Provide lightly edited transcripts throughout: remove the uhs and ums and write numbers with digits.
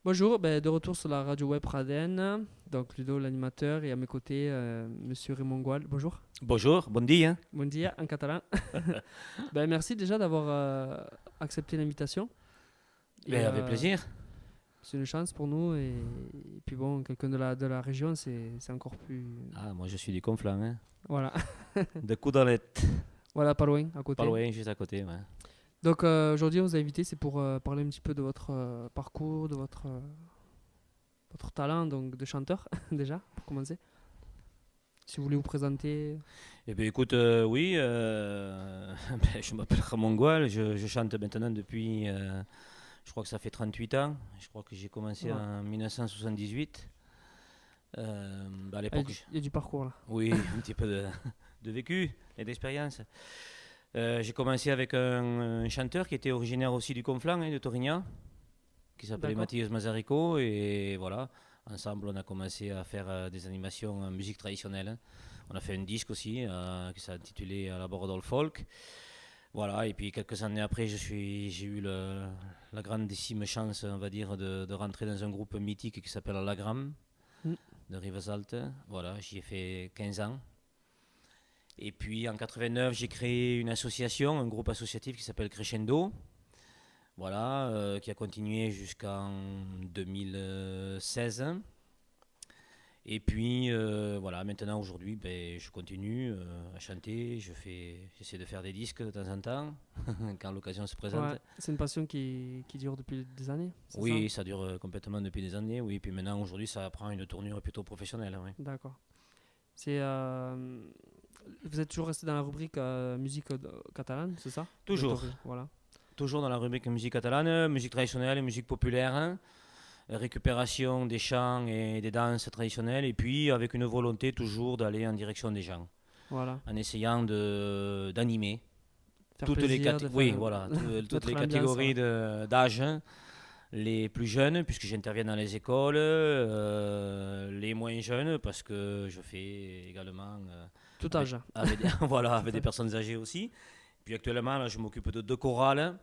Bonjour, de retour sur la radio web Raden. Donc Ludo l'animateur et à mes côtés Monsieur Raymond Goual. Bonjour. Bonjour, bon dia. Bon dia en catalan. Merci déjà d'avoir accepté l'invitation. Et Avec plaisir. c'est une chance pour nous et puis bon, quelqu'un de la région, c'est encore plus. Ah, moi je suis du Conflans, hein. Voilà, De Coudanlet, voilà, pas loin, à côté. pas loin, juste à côté. Ouais. Donc aujourd'hui, on vous a invité, c'est pour parler un petit peu de votre parcours, de votre talent donc de chanteur déjà, pour commencer. Si vous voulez vous présenter. Eh bien écoute, oui, je m'appelle Ramon Goual, je chante maintenant depuis, je crois que ça fait 38 ans. Je crois que j'ai commencé Ouais. en 1978. À Il y, a l'époque, du il y a du parcours là. oui, un petit peu de vécu et d'expérience. J'ai commencé avec un chanteur qui était originaire aussi du Conflans, hein, de Torignan, qui s'appelait D'accord. Mathias Mazarico. Et voilà, ensemble, on a commencé à faire des animations en musique traditionnelle, hein. On a fait un disque aussi qui s'est intitulé Labrador Folk. Voilà, et puis quelques années après, j'ai eu la grandissime chance, on va dire, de rentrer dans un groupe mythique qui s'appelle Alagram Mm. de Rivesaltes. Voilà, j'y ai fait 15 ans. Et puis en 89, j'ai créé une association, un groupe associatif qui s'appelle Crescendo. Voilà, qui a continué jusqu'en 2016. Et puis voilà, maintenant aujourd'hui, je continue à chanter, j'essaie de faire des disques de temps en temps, quand l'occasion se présente. Ouais, c'est une passion qui dure depuis des années, c'est ça? Oui, ça dure complètement depuis des années, oui. Puis maintenant, aujourd'hui, ça prend une tournure plutôt professionnelle, oui. D'accord. C'est, vous êtes toujours resté dans la rubrique musique catalane, c'est ça? Toujours, Voilà. toujours dans la rubrique musique catalane, musique traditionnelle et musique populaire, hein. Récupération des chants et des danses traditionnelles, et puis avec une volonté toujours d'aller en direction des gens, Voilà. en essayant d'animer Faire toutes les plaisir, de oui, faire voilà, toutes mettre les l'ambiance, catégories ouais. d'âge, hein. Les plus jeunes, puisque j'interviens dans les écoles, les moins jeunes, parce que je fais également Tout avec, âge. avec des, voilà, Tout avec des âge. personnes âgées aussi. Puis actuellement, là, je m'occupe de deux chorales.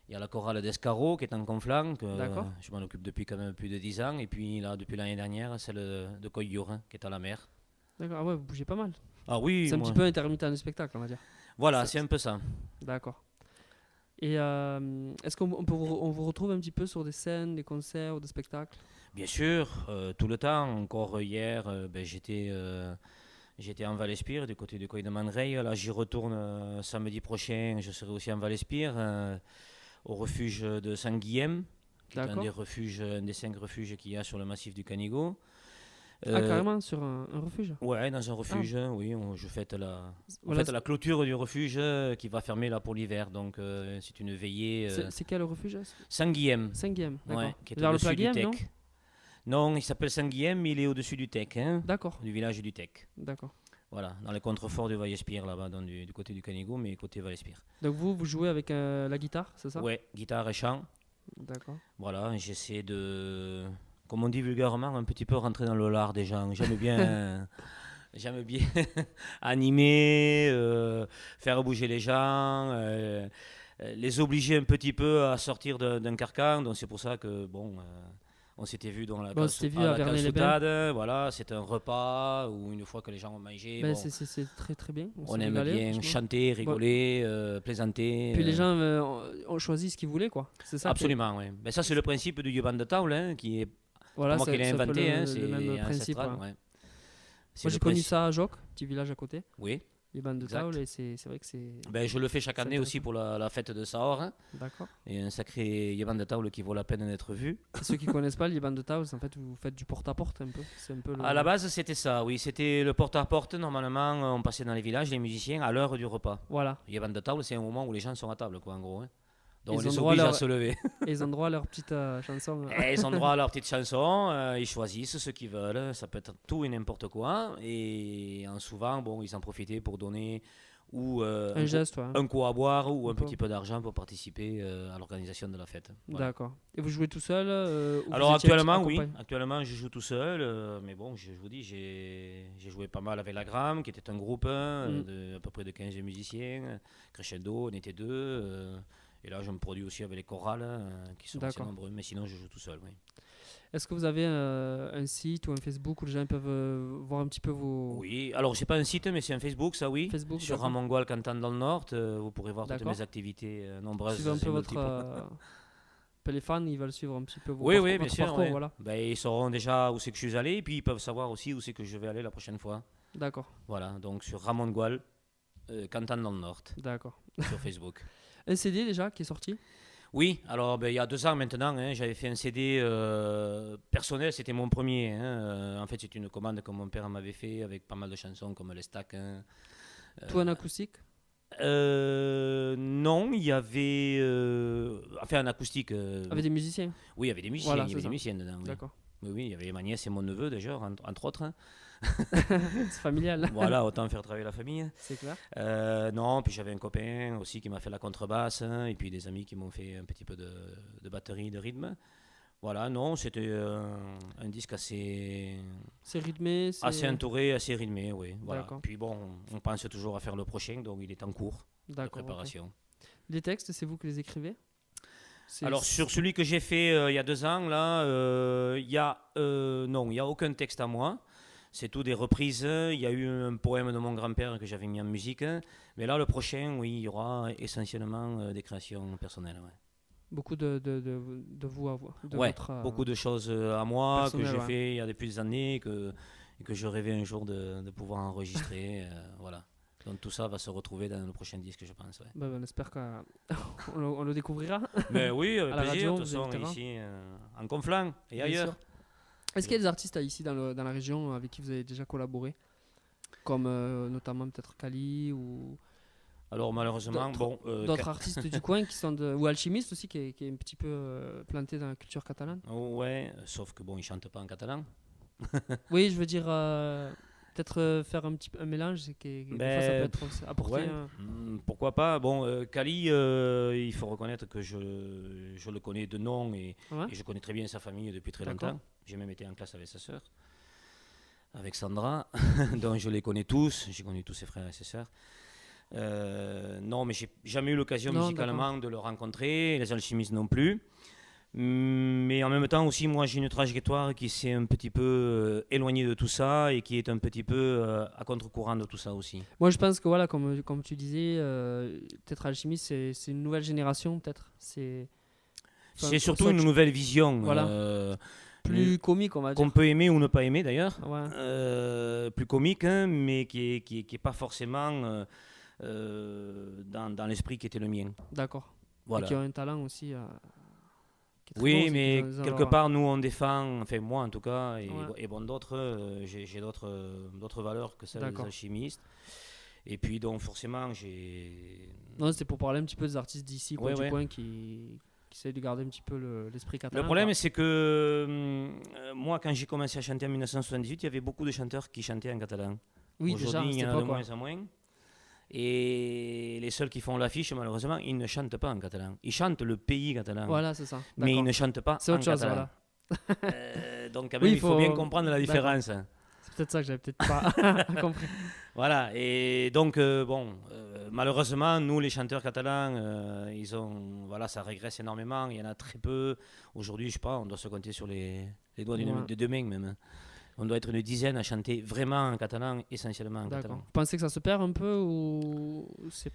Il y a la chorale d'Escarot qui est en Conflans, que D'accord. je m'en occupe depuis quand même plus de 10 ans. Et puis là, depuis l'année dernière, celle de Coyur, hein, qui est à la mer. D'accord. Ah ouais, vous bougez pas mal. Ah oui, C'est un petit moi. peu intermittent du spectacle, on va dire. Voilà, C'est- c'est un peu ça. D'accord. Et est-ce on vous retrouve un petit peu sur des scènes, des concerts ou des spectacles? Bien sûr, tout le temps. Encore hier, j'étais en Val-Espire, du côté du Coy de Mandrey. Là, j'y retourne samedi prochain. Je serai aussi en Val-Espire, au refuge de Saint-Guilhem, qui est un D'accord. des refuges, un des 5 refuges qu'il y a sur le massif du Canigot. Ah, Euh, carrément, sur un refuge. ouais, dans un Ah, refuge, oui, je fête on voilà. fête la clôture du refuge qui va fermer là pour l'hiver. Donc, c'est une veillée. C'est quel refuge? Saint-Guilhem, Saint-Guilhem, ouais, d'accord. qui est Vers le au-dessus plat du Guilhem, Tech. non? Non, il s'appelle Saint-Guilhem, mais il est au-dessus du Tech, hein, D'accord, du village du Tech. d'accord. Voilà, dans les contreforts de Vallespire, là-bas, du côté du Canigot, mais côté Vallespire. Donc vous jouez avec la guitare, c'est ça? Ouais, guitare et chant. D'accord. Voilà, j'essaie de, comme on dit vulgairement, un petit peu rentrer dans le lard des gens. J'aime bien, j'aime bien animer, faire bouger les gens, les obliger un petit peu à sortir d'un carcan. Donc c'est pour ça que, bon, on s'était vu dans Bon, c'était vu à à la Vernet-les-Bains. Calçotade. Voilà, c'est un repas où une fois que les gens ont mangé, Ben, bon, c'est très très bien. On on s'est aime régalé, bien franchement. chanter, Bon, rigoler, plaisanter. puis les gens ont choisi ce qu'ils voulaient, quoi. C'est ça Absolument, oui. Ben ça, c'est le principe du Yuban de Taul, hein, qui est pas Voilà, moi qui l'ai c'est un peu inventé, hein, le même c'est principe, ancestral. ouais. Ouais. C'est Moi, le j'ai connu principe. ça à Joc, petit village à côté, Oui, les bandes de Taule, exact. et c'est vrai que Ben, je le fais chaque c'est année aussi intéressant. pour la fête de Sahor, hein, D'accord. et un sacré Yuban de Taul qui vaut la peine d'être vu. Et ceux qui connaissent pas les bandes de Taule, en fait, vous faites du porte-à-porte un peu. C'est un peu À la le. base, c'était ça, oui, c'était le porte-à-porte. Normalement, on passait dans les villages, les musiciens, à l'heure du repas. Voilà. Yuban de Taul, c'est un moment où les gens sont à table, quoi, en gros, hein. Donc on Ils ont les droit à oblige à leur, se lever. ils ont droit à leur petite chanson. Et ils ont droit à leur petite chanson, ils choisissent ce qu'ils veulent, ça peut être tout et n'importe quoi. Et souvent, bon, ils en profitaient pour donner ou Un geste, ouais. un coup à boire ou Un un peu. petit peu d'argent pour participer à l'organisation de la fête. Voilà. D'accord. Et vous jouez tout seul ou vous Alors étiez actuellement, oui, accompagné? actuellement je joue tout seul, mais bon, je vous dis, j'ai joué pas mal avec la Gramme, qui était un groupe Mm. de à peu près de 15 musiciens. Crescendo, on était deux. Et là, je me produis aussi avec les chorales, qui sont assez D'accord. nombreux, mais sinon, je joue tout seul, oui. Est-ce que vous avez un site ou un Facebook où les gens peuvent voir un petit peu vos Oui, alors c'est pas un site, mais c'est un Facebook, ça oui. Facebook, Sur d'accord. Ramon Goual, Canton dans le Nord, vous pourrez voir toutes D'accord. mes activités Suivez un nombreuses peu et votre multiples. les fans, ils veulent suivre un petit peu Oui, oui, bien votre sûr. parcours, Ouais. voilà. Ben, ils sauront déjà où c'est que je suis allé, et puis ils peuvent savoir aussi où c'est que je vais aller la prochaine fois. D'accord, Voilà, donc sur Ramon Goual, Canton dans le Nord, d'accord. sur Facebook. Un CD déjà qui est sorti? Oui, alors ben, il y a 2 ans maintenant, hein, j'avais fait un CD personnel, c'était mon premier. Hein, en fait, c'est une commande que mon père m'avait fait avec pas mal de chansons comme Les Stacks. Hein. Tout en acoustique? Non, il y avait. Enfin, en acoustique. Avec des musiciens? Oui, il y avait des musiciens, Voilà, il y c'est avait des ça. musiciens dedans. Oui. D'accord. Oui, oui, il y avait ma nièce et mon neveu, déjà, entre autres. Hein. C'est familial, Voilà, autant faire travailler la famille. c'est clair. Non, puis j'avais un copain aussi qui m'a fait la contrebasse, hein, et puis des amis qui m'ont fait un petit peu de batterie, de rythme. Voilà, non, c'était un disque C'est rythmé, assez entouré, assez rythmé, oui. Voilà. D'accord. Puis bon, on pense toujours à faire le prochain, donc il est en cours de D'accord, ok. préparation. Les textes, c'est vous qui les écrivez? Alors sur celui que j'ai fait il y a 2 ans, là, non, il n'y a aucun texte à moi. C'est tout des reprises. Il y a eu un poème de mon grand-père que j'avais mis en musique. Mais là, le prochain, oui, il y aura essentiellement des créations personnelles. Ouais. Beaucoup de vous à vous, de Ouais, votre beaucoup de choses à moi que personnel, j'ai ouais. fait il y a depuis des années et que je rêvais un jour de pouvoir enregistrer. Voilà. Donc tout ça va se retrouver dans le prochain disque, je pense. Ouais. on espère qu'on on le découvrira Mais oui, avec à la plaisir. radio, De toute vous façon, invitera. ici, en Conflans et Bien ailleurs. sûr. Est-ce qu'il y a des artistes ici dans la région avec qui vous avez déjà collaboré? Comme notamment peut-être Kali ou Alors malheureusement, d'autres d'autres artistes du coin qui sont ou Alchimiste aussi qui est un petit peu planté dans la culture catalane? ouais, sauf que bon, ils chantent pas en catalan. Oui, je veux dire peut-être faire un mélange, des fois ça peut être apporter ouais, pourquoi pas. Bon, Kali, il faut reconnaître que je le connais de nom et Ouais, je connais très bien sa famille depuis très d'accord. longtemps. J'ai même été en classe avec sa sœur, avec Sandra, donc je les connais tous. J'ai connu tous ses frères et ses sœurs. Non, mais j'ai jamais eu l'occasion Non, musicalement de le rencontrer, les alchimistes non plus. Mais en même temps aussi, moi j'ai une trajectoire qui s'est un petit peu éloignée de tout ça et qui est un petit peu à contre-courant de tout ça aussi. Moi, je pense que voilà, comme tu disais, peut-être Alchimiste, c'est une nouvelle génération, peut-être. Enfin, C'est surtout soit une nouvelle vision Voilà. Plus comique, on va dire. qu'on peut aimer ou ne pas aimer d'ailleurs. Ouais. Plus comique, hein, mais qui est pas forcément dans l'esprit qui était le mien. D'accord. Voilà. Et qui ont un talent aussi. Qui est très bon Oui, aussi, mais qu'ils ont quelque leur- part, nous, on défend, enfin moi en tout cas, Ouais. et bon d'autres, j'ai d'autres valeurs que celles des D'accord. alchimistes. Et puis donc forcément, j'ai... Non, c'était pour parler un petit peu des artistes d'ici, quoi, Ouais, du ouais. coin, qui essayent de garder un petit peu l'esprit catalan. Le problème, quoi. c'est que moi, quand j'ai commencé à chanter en 1978, il y avait beaucoup de chanteurs qui chantaient en catalan. Oui, déjà, Aujourd'hui, à il cette y en a de époque, quoi. moins en moins. Et les seuls qui font l'affiche, malheureusement, ils ne chantent pas en catalan. Ils chantent le pays catalan, Voilà, c'est ça. mais ils D'accord. ne chantent pas C'est en autre chose, catalan. voilà. Donc, quand Oui, même, il il faut bien faut- comprendre la d'accord. différence. C'est peut-être ça que j'avais peut-être pas compris. Voilà, et donc, malheureusement, nous, les chanteurs catalans, voilà, ça régresse énormément. Il y en a très peu. Aujourd'hui, je sais pas, on doit se compter sur les doigts Ouais. de deux mains même. On doit être une dizaine à chanter vraiment en catalan, essentiellement en D'accord. catalan. Vous pensez que ça se perd un peu ou c'est...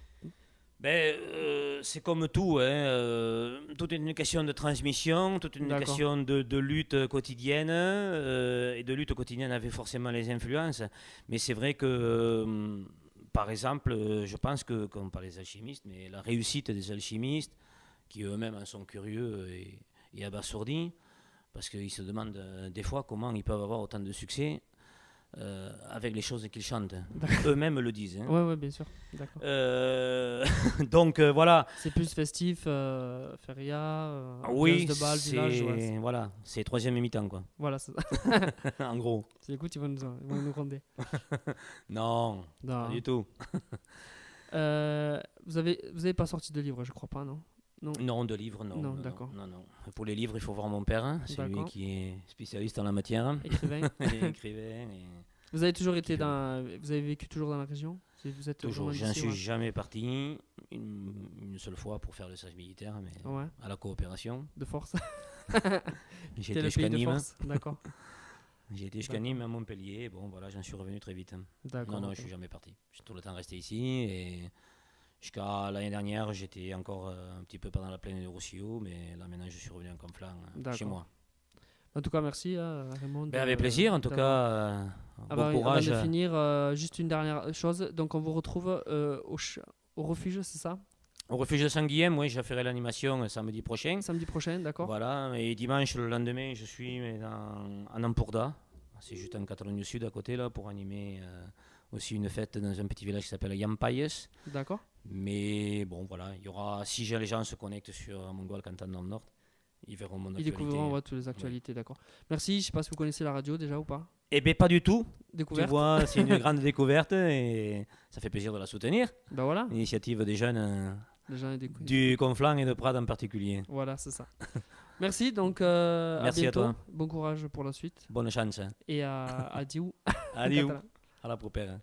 C'est comme tout, hein, tout est une question de transmission, toute une D'accord. question de lutte quotidienne, et de lutte quotidienne avec forcément les influences. Mais c'est vrai que, par exemple, je pense que, comme par les alchimistes, mais la réussite des alchimistes, qui eux-mêmes en sont curieux et abasourdis, parce qu'ils se demandent des fois comment ils peuvent avoir autant de succès avec les choses qu'ils chantent. Eux-mêmes le disent. Hein. Ouais, bien sûr. D'accord. Donc voilà. C'est plus festif, feria, Oui, ambiance de bal, village. Ouais, voilà, c'est troisième mi-temps quoi. voilà, c'est ça. En gros. Écoute, ils vont nous gronder. Non, Non. pas du tout. Vous avez pas sorti de livre, je crois pas, non? Non, de livres, non. Non, d'accord. Non. Pour les livres, il faut voir mon père. Hein. C'est lui D'accord. qui est spécialiste en la matière. Écrivain. Et écrivain. Vous avez toujours été vous avez vécu toujours dans la région? Vous êtes Toujours, vraiment j'en d'ici, suis ouais. jamais parti. Une seule fois pour faire le service militaire, mais Ouais, à la coopération. de force. J'ai C'était été le jusqu'à pays de Nîmes. force. D'accord. J'ai été jusqu'à D'accord. Nîmes, à Montpellier. Bon, voilà, j'en suis revenu très vite. D'accord. Non, Ok. je suis jamais parti. Je suis tout le temps resté ici. Et jusqu'à l'année dernière, j'étais encore un petit peu pendant la plaine de Roussillou. Mais là, maintenant, je suis revenu en Conflans, chez D'accord. moi. En tout cas, merci Raymond. Ben, avec plaisir, en tout d'avoir- cas. Ah Bon bah, courage. avant de finir, juste une dernière chose. Donc, on vous retrouve au refuge, c'est ça? Au refuge de Saint-Guilhem, oui, je ferai l'animation samedi prochain. Samedi prochain, d'accord? Voilà, et dimanche, le lendemain, je suis en Emporda. C'est juste en Catalogne Sud à côté, là, pour animer aussi une fête dans un petit village qui s'appelle Yampayes. D'accord. Mais bon, voilà, il y aura, si les gens se connectent sur Mongol Canton dans le Nord, ils verront mon Ils actualité. découvriront toutes les actualités, d'accord. Merci, je sais pas si vous connaissez la radio déjà ou pas. Eh bien, pas du tout. Tu Découverte. vois, c'est une grande découverte et ça fait plaisir de la soutenir. Bah voilà, L'initiative des jeunes les gens du Conflans et de Prades en particulier. Voilà, c'est ça. Merci, donc Merci à bientôt. toi. Bon courage pour la suite. Bonne chance. Et à Diou. Adieu. À la prochaine.